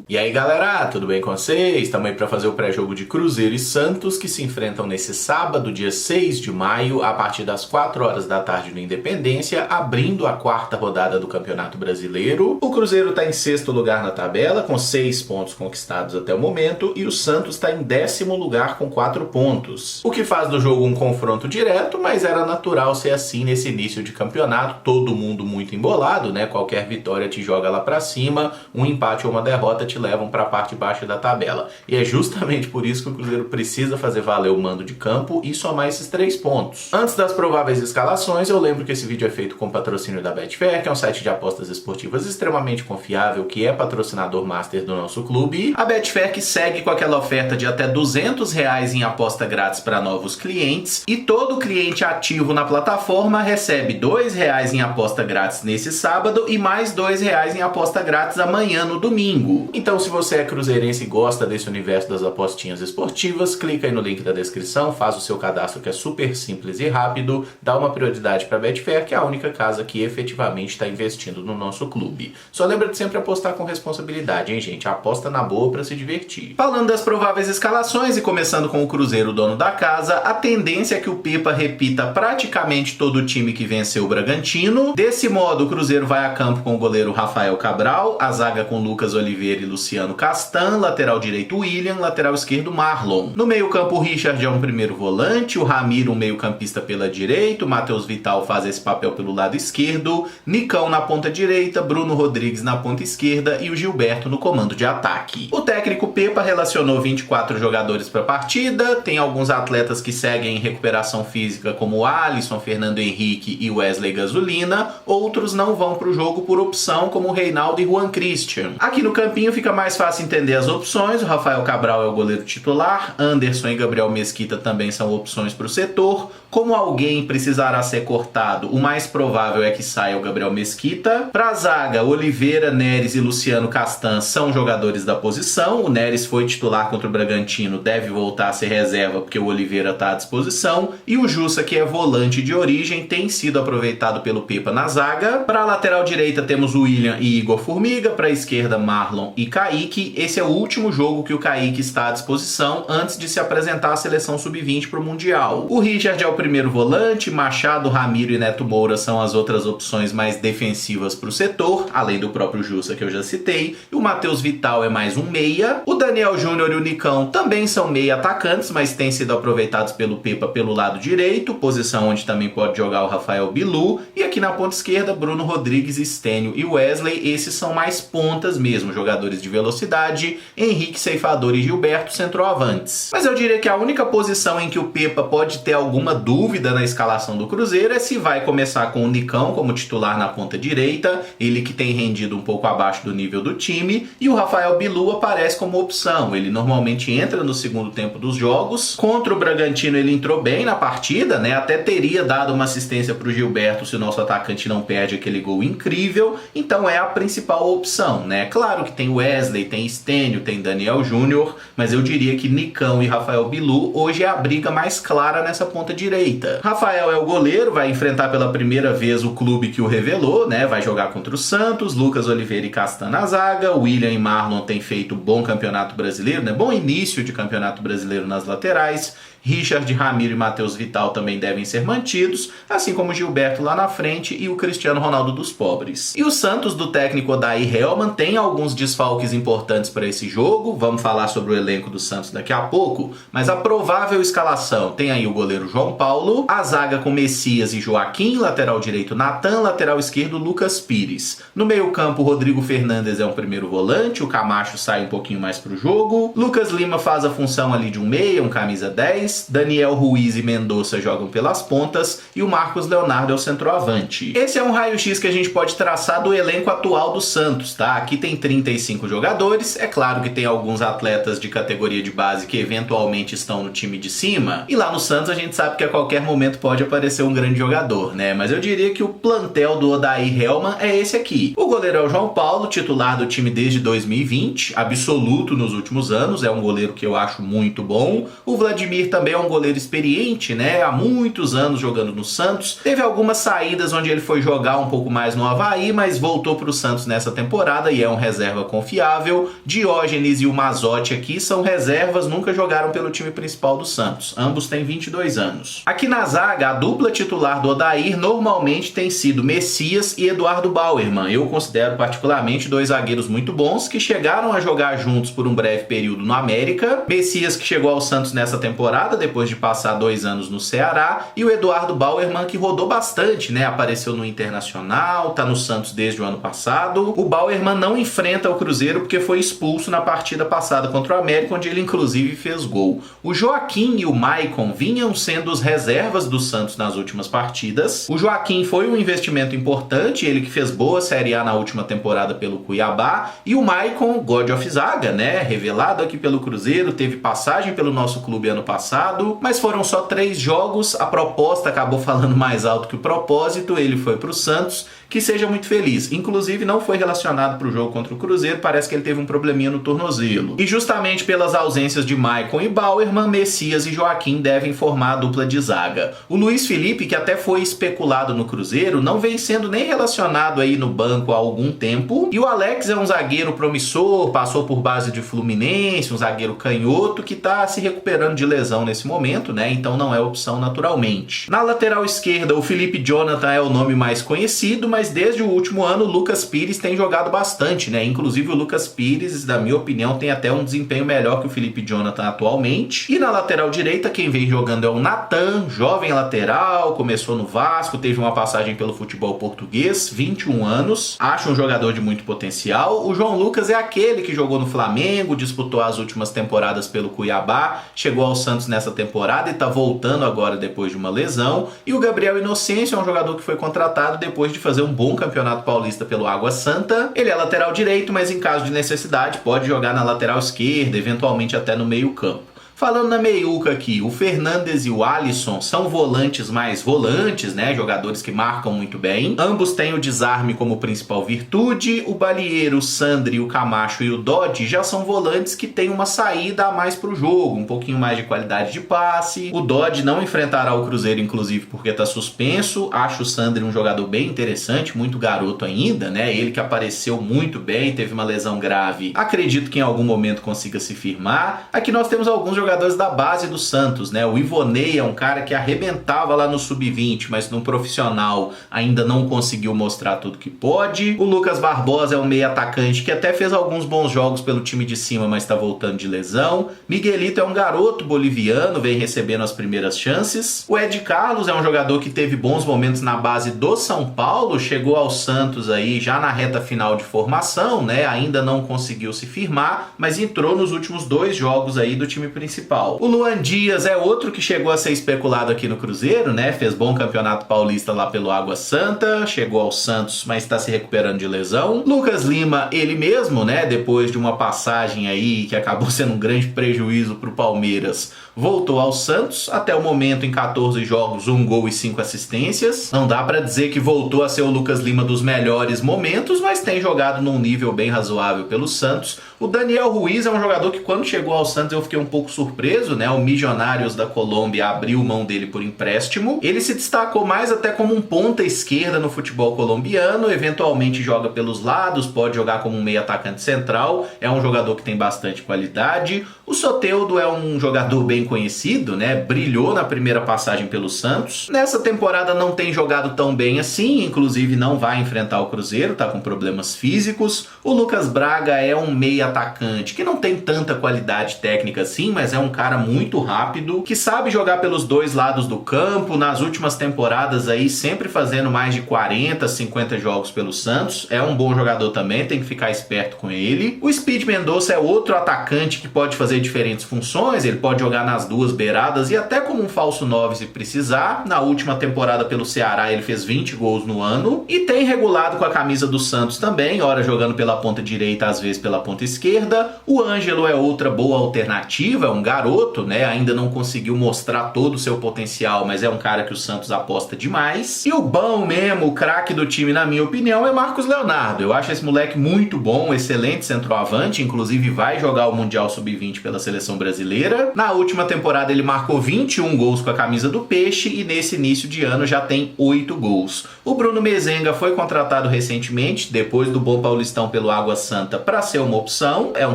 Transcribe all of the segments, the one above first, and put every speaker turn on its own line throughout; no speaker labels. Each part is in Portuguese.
E aí galera, tudo bem com vocês? Estamos aí para fazer o pré-jogo de Cruzeiro e Santos, que se enfrentam nesse sábado, dia 6 de maio, a partir das 4 horas da tarde no Independência, abrindo a quarta rodada do Campeonato Brasileiro. O Cruzeiro está em sexto lugar na tabela, com 6 pontos conquistados até o momento, e o Santos está em 10º lugar com 4 pontos. O que faz do jogo um confronto direto, mas era natural ser assim nesse início de campeonato, todo mundo muito embolado, né? Qualquer vitória te joga lá para cima, um empate ou uma derrota te levam para a parte baixa da tabela. E é justamente por isso que o Cruzeiro precisa fazer valer o mando de campo e somar esses 3 pontos. Antes das prováveis escalações, eu lembro que esse vídeo é feito com patrocínio da Betfair, que é um site de apostas esportivas extremamente confiável, que é patrocinador master do nosso clube. A Betfair que segue com aquela oferta de até R$200 em aposta grátis para novos clientes, e todo cliente ativo na plataforma recebe R$2 em aposta grátis nesse sábado e mais R$2 em aposta grátis amanhã no domingo. Então, se você é cruzeirense e gosta desse universo das apostinhas esportivas, clica aí no link da descrição, faz o seu cadastro que é super simples e rápido, dá uma prioridade para a Betfair, que é a única casa que efetivamente está investindo no nosso clube. Só lembra de sempre apostar com responsabilidade, hein, gente? Aposta na boa para se divertir. Falando das prováveis escalações e começando com o Cruzeiro, dono da casa, a tendência é que o Pepa repita praticamente todo o time que venceu o Bragantino. Desse modo, o Cruzeiro vai a campo com o goleiro Rafael Cabral, a zaga com Lucas Oliveira e Luciano Castan, lateral direito William, lateral esquerdo Marlon. No meio-campo, o Richard é um primeiro volante, o Ramiro um meio-campista pela direita, o Matheus Vital faz esse papel pelo lado esquerdo, Nicão na ponta direita, Bruno Rodrigues na ponta esquerda e o Gilberto no comando de ataque. O técnico Pepa relacionou 24 jogadores para a partida, tem alguns atletas que seguem em recuperação física como Alisson, Fernando Henrique e Wesley Gasolina, outros não vão para o jogo por opção como Reinaldo e Juan Christian. Aqui no campinho fica mais fácil entender as opções, o Rafael Cabral é o goleiro titular, Anderson e Gabriel Mesquita também são opções para o setor. Como alguém precisará ser cortado, o mais provável é que saia o Gabriel Mesquita. Para a zaga, Oliveira, Neres e Luciano Castan são jogadores da posição. O Neres foi titular contra o Bragantino, deve voltar a ser reserva porque o Oliveira está à disposição. E o Jussa, que é volante de origem, tem sido aproveitado pelo Pepa na zaga. Para a lateral direita temos o William e Igor Formiga, para a esquerda Marlon e Kaique. Esse é o último jogo que o Kaique está à disposição antes de se apresentar à seleção sub-20 para o Mundial. O Richard é o primeiro volante, Machado, Ramiro e Neto Moura são as outras opções mais defensivas para o setor, além do próprio Jussa que eu já citei, e o Matheus Vital é mais um meia. O Daniel Júnior e o Nicão também são meia atacantes, mas têm sido aproveitados pelo Pepa pelo lado direito, posição onde também pode jogar o Rafael Bilu, e aqui na ponta esquerda Bruno Rodrigues, Stênio e Wesley. Esses são mais pontas mesmo, jogadores de velocidade, Henrique, Ceifador e Gilberto, centroavantes. Mas eu diria que a única posição em que o Pepa pode ter alguma dúvida na escalação do Cruzeiro é se vai começar com o Nicão como titular na ponta direita, ele que tem rendido um pouco abaixo do nível do time, e o Rafael Bilu aparece como opção. Ele normalmente entra no segundo tempo dos jogos. Contra o Bragantino ele entrou bem na partida, né? Até teria dado uma assistência para o Gilberto se o nosso atacante não perde aquele gol incrível, então é a principal opção, né? Claro que tem Wesley, tem Stênio, tem Daniel Júnior, mas eu diria que Nicão e Rafael Bilu hoje é a briga mais clara nessa ponta direita. Rafael é o goleiro, vai enfrentar pela primeira vez o clube que o revelou, né? Vai jogar contra o Santos, Lucas Oliveira e Castan na zaga, William e Marlon têm feito bom campeonato brasileiro, né? Bom início de campeonato brasileiro nas laterais. Richard, Ramiro e Matheus Vital também devem ser mantidos, assim como Gilberto lá na frente e o Cristiano Ronaldo dos pobres. E o Santos do técnico Odair Hellmann tem alguns desfalques importantes para esse jogo, vamos falar sobre o elenco do Santos daqui a pouco, mas a provável escalação tem aí o goleiro João Paulo, a zaga com Messias e Joaquim, lateral direito Natan, lateral esquerdo Lucas Pires. No meio campo, Rodrigo Fernandes é um primeiro volante, o Camacho sai um pouquinho mais pro jogo, Lucas Lima faz a função ali de um meia, um camisa 10, Daniel Ruiz e Mendonça jogam pelas pontas e o Marcos Leonardo é o centroavante. Esse é um raio-x que a gente pode traçar do elenco atual do Santos, tá? Aqui tem 35 jogadores, é claro que tem alguns atletas de categoria de base que eventualmente estão no time de cima, e lá no Santos a gente sabe que a qualquer momento pode aparecer um grande jogador, né? Mas eu diria que o plantel do Odair Hellmann é esse aqui. O goleiro é o João Paulo, titular do time desde 2020, absoluto nos últimos anos, é um goleiro que eu acho muito bom. O Vladimir também também é um goleiro experiente, né? Há muitos anos jogando no Santos. Teve algumas saídas onde ele foi jogar um pouco mais no Avaí, mas voltou para o Santos nessa temporada e é um reserva confiável. Diógenes e o Mazzotti aqui são reservas, nunca jogaram pelo time principal do Santos. Ambos têm 22 anos. Aqui na zaga, a dupla titular do Odair normalmente tem sido Messias e Eduardo Bauerman. Eu considero particularmente dois zagueiros muito bons que chegaram a jogar juntos por um breve período no América. Messias, que chegou ao Santos nessa temporada depois de passar 2 anos no Ceará, e o Eduardo Bauerman, que rodou bastante, né? Apareceu no Internacional, tá no Santos desde o ano passado. O Bauerman não enfrenta o Cruzeiro porque foi expulso na partida passada contra o América, onde ele inclusive fez gol. O Joaquim e o Maicon vinham sendo os reservas do Santos nas últimas partidas. O Joaquim foi um investimento importante, ele que fez boa Série A na última temporada pelo Cuiabá, e o Maicon, God of Zaga, né? Revelado aqui pelo Cruzeiro, teve passagem pelo nosso clube ano passado, mas foram só 3 jogos, a proposta acabou falando mais alto que o propósito, ele foi pro Santos, que seja muito feliz. Inclusive não foi relacionado para o jogo contra o Cruzeiro, parece que ele teve um probleminha no tornozelo. E justamente pelas ausências de Maicon e Bauerman, Messias e Joaquim devem formar a dupla de zaga. O Luiz Felipe, que até foi especulado no Cruzeiro, não vem sendo nem relacionado aí no banco há algum tempo. E o Alex é um zagueiro promissor, passou por base de Fluminense, um zagueiro canhoto que está se recuperando de lesão nesse momento, né? Então não é opção naturalmente. Na lateral esquerda, o Felipe Jonathan é o nome mais conhecido, mas desde o último ano o Lucas Pires tem jogado bastante, né? Inclusive o Lucas Pires, na minha opinião, tem até um desempenho melhor que o Felipe Jonathan atualmente. E na lateral direita, quem vem jogando é o Natan, jovem lateral, começou no Vasco, teve uma passagem pelo futebol português, 21 anos, acho um jogador de muito potencial. O João Lucas é aquele que jogou no Flamengo, disputou as últimas temporadas pelo Cuiabá, chegou ao Santos nessa temporada e tá voltando agora depois de uma lesão. E o Gabriel Inocêncio é um jogador que foi contratado depois de fazer um bom campeonato paulista pelo Água Santa. Ele é lateral direito, mas em caso de necessidade pode jogar na lateral esquerda, eventualmente até no meio campo. Falando na meiuca aqui, o Fernandes e o Alisson são volantes mais volantes, né? Jogadores que marcam muito bem. Ambos têm o desarme como principal virtude. O Balieiro, o Sandri, o Camacho e o Dodge já são volantes que têm uma saída a mais para o jogo, um pouquinho mais de qualidade de passe. O Dodge não enfrentará o Cruzeiro, inclusive, porque está suspenso. Acho o Sandri um jogador bem interessante, muito garoto ainda, né? Ele que apareceu muito bem, teve uma lesão grave. Acredito que em algum momento consiga se firmar. Aqui nós temos alguns jogadores da base do Santos, né? O Ivonei é um cara que arrebentava lá no Sub-20, mas no profissional ainda não conseguiu mostrar tudo que pode. O Lucas Barbosa é um meio atacante que até fez alguns bons jogos pelo time de cima, mas está voltando de lesão. Miguelito é um garoto boliviano, vem recebendo as primeiras chances. O Ed Carlos é um jogador que teve bons momentos na base do São Paulo, chegou ao Santos aí já na reta final de formação, né? Ainda não conseguiu se firmar, mas entrou nos últimos 2 jogos aí do time principal. O Luan Dias é outro que chegou a ser especulado aqui no Cruzeiro, né? Fez bom campeonato paulista lá pelo Água Santa, chegou ao Santos, mas está se recuperando de lesão. Lucas Lima, ele mesmo, né? Depois de uma passagem aí que acabou sendo um grande prejuízo para o Palmeiras, voltou ao Santos, até o momento em 14 jogos, 1 gol e 5 assistências. Não dá para dizer que voltou a ser o Lucas Lima dos melhores momentos, mas tem jogado num nível bem razoável pelo Santos. O Daniel Ruiz é um jogador que quando chegou ao Santos eu fiquei um pouco surpreso, né? O Milionários da Colômbia abriu mão dele por empréstimo. Ele se destacou mais até como um ponta esquerda no futebol colombiano, eventualmente joga pelos lados, pode jogar como um meio atacante central, é um jogador que tem bastante qualidade. O Soteldo é um jogador bem conhecido, né? Brilhou na primeira passagem pelo Santos. Nessa temporada não tem jogado tão bem assim, inclusive não vai enfrentar o Cruzeiro, tá com problemas físicos. O Lucas Braga é um meio atacante que não tem tanta qualidade técnica assim, mas é um cara muito rápido, que sabe jogar pelos 2 lados do campo. Nas últimas temporadas aí sempre fazendo mais de 40, 50 jogos pelo Santos. É um bom jogador também, tem que ficar esperto com ele. O Speed Mendonça é outro atacante que pode fazer diferentes funções, ele pode jogar nas 2 beiradas e até como um falso 9 se precisar. Na última temporada pelo Ceará ele fez 20 gols no ano e tem regulado com a camisa do Santos também, ora jogando pela ponta direita, às vezes pela ponta esquerda. O Ângelo é outra boa alternativa, é um garoto, né? Ainda não conseguiu mostrar todo o seu potencial, mas é um cara que o Santos aposta demais. E o bom mesmo, o craque do time, na minha opinião, é Marcos Leonardo. Eu acho esse moleque muito bom, excelente centroavante, inclusive vai jogar o Mundial Sub-20 pela seleção brasileira. Na última temporada ele marcou 21 gols com a camisa do Peixe e nesse início de ano já tem 8 gols. O Bruno Mezenga foi contratado recentemente, depois do Bom Paulistão pelo Água Santa, para ser uma opção. É um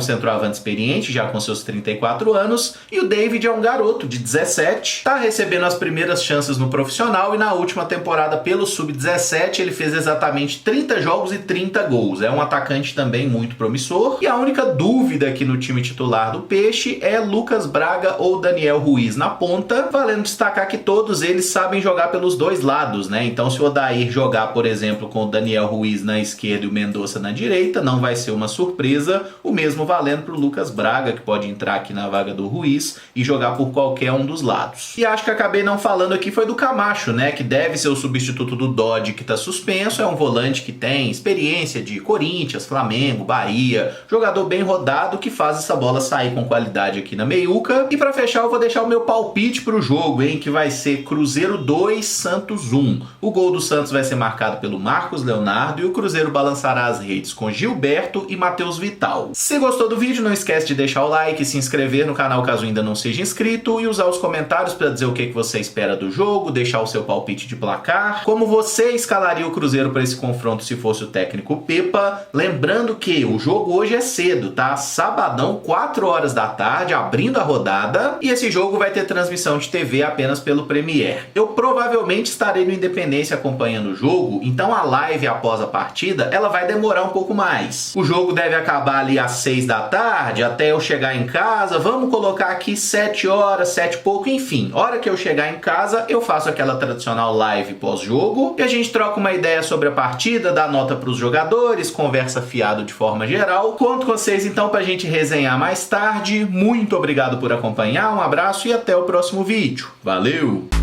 centroavante experiente, já com seus 34 anos. E o David é um garoto de 17, está recebendo as primeiras chances no profissional e na última temporada pelo Sub-17 ele fez exatamente 30 jogos e 30 gols. É um atacante também muito promissor. E a única dúvida aqui no time titular do Peixe é Lucas Braga ou Daniel Ruiz na ponta, valendo destacar que todos eles sabem jogar pelos dois lados, né? Então se o Odair jogar, por exemplo, com o Daniel Ruiz na esquerda e o Mendonça na direita, não vai ser uma surpresa, o mesmo valendo para o Lucas Braga, que pode entrar aqui na vaga do Ruiz e jogar por qualquer um dos lados. E acho que acabei não falando aqui foi do Camacho, né? Que deve ser o substituto do Dodge, que está suspenso, é um volante que tem experiência de Corinthians, Flamengo, Bahia, jogador bem rodado que faz essa bola sair com qualidade aqui na meiuca. E para fechar eu vou deixar o meu palpite pro jogo, hein, que vai ser Cruzeiro 2, Santos 1. O gol do Santos vai ser marcado pelo Marcos Leonardo e o Cruzeiro balançará as redes com Gilberto e Matheus Vital. Se gostou do vídeo, não esquece de deixar o like, se inscrever no canal caso ainda não seja inscrito e usar os comentários para dizer o que você espera do jogo, deixar o seu palpite de placar, como você escalaria o Cruzeiro para esse confronto se fosse o técnico Pepa. Lembrando que o jogo hoje é cedo, tá? Sabadão, 4 horas da tarde, abrindo a rodada, e esse jogo vai ter transmissão de TV apenas pelo Premiere. Eu provavelmente estarei no Independência acompanhando o jogo, então a live após a partida, ela vai demorar um pouco mais. O jogo deve acabar ali às 6 da tarde, até eu chegar em casa, vamos colocar aqui 7 horas, 7 e pouco, enfim. Hora que eu chegar em casa, eu faço aquela tradicional live pós-jogo, e a gente troca uma ideia sobre a partida, dá nota para os jogadores, conversa fiado de forma geral. Conto com vocês então pra gente resenhar mais tarde. Muito obrigado por acompanhar, um abraço e até o próximo vídeo. Valeu!